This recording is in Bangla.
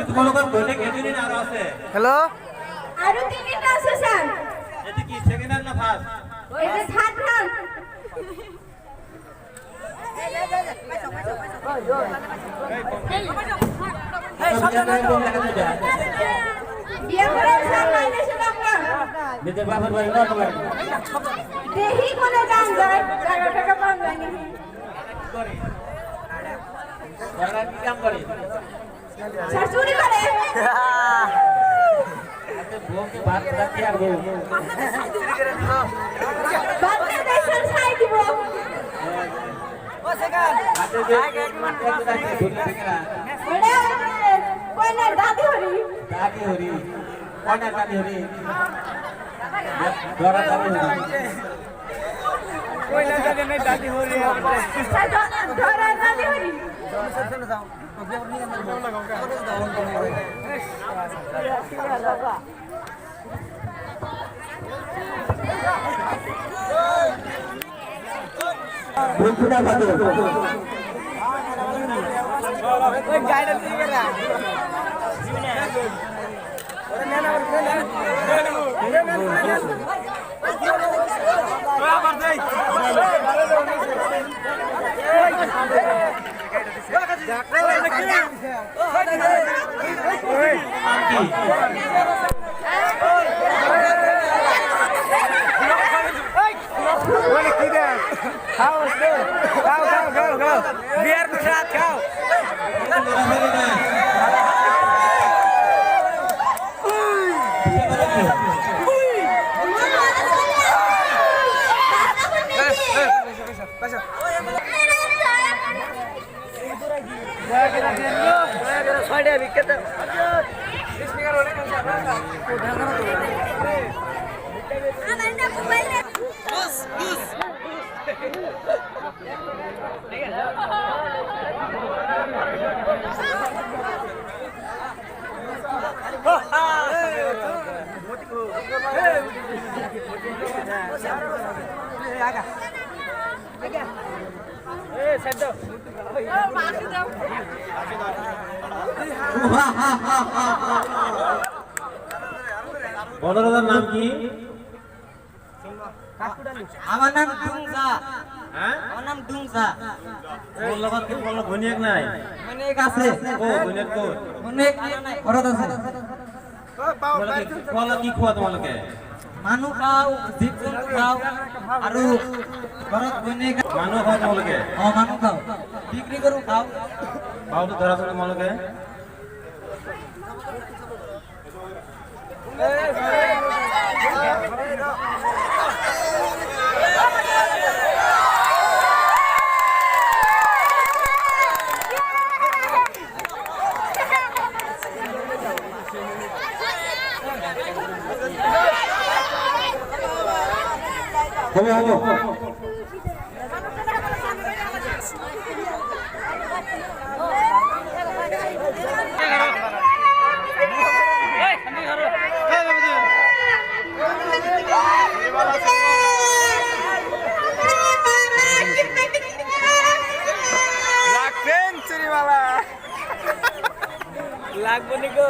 তোমালোকৰ দৈনিক এদিন আৰু আছে হেল্ল' আৰু তিনিটা আছে স্যার এটি কি সেকেন্ড না ফার্স্ট এটা থার্ড রাউন্ড বিয়ে করার স্যার মাইনেছে টাকা নিজের বাবার বাড়ি না তোমার দেহি কোনে গান যায় টাকা পান জানি ওরা কি কাম করে স্যার চুরি করে বউকে ভাত রাখি আর বউ বাচ্চা দেশের ছাই দিব ও সেকান ওরে কোনে দাদি হরি দাদি হরি কোনা দাদি হরি দরা দাদি হরি कोई ना जाने नहीं दादी हो रही है স্যার ধরা দাদি হরি चलो जाओ अभी और नहीं अंदर लगाऊंगा বন্ধুরা ভালো कोई गाइडेंस नहीं कर रहा अरे नैना खाओ बियर प्रसाद खाओ বড়দার নাম কি আমার নাম ডুংসা হ্যাঁ আমার নাম ডুংসা ওর লগত কি কোনো ঘনিয়েক নাই অনেক আছে ও ঘনিয়েক তো অনেক ঘরত আছে কোলা কি খোয়া তোমালোকে মানুহ খাও জীৱ জন্তু খাও আৰু ঘৰত অনেক মানুহ খোৱা তোমালোকে মানুহ খাও বিক্ৰী কৰো খাও বাউটো ধৰাছো তোমালোকে হ'ব লাগবো নি গো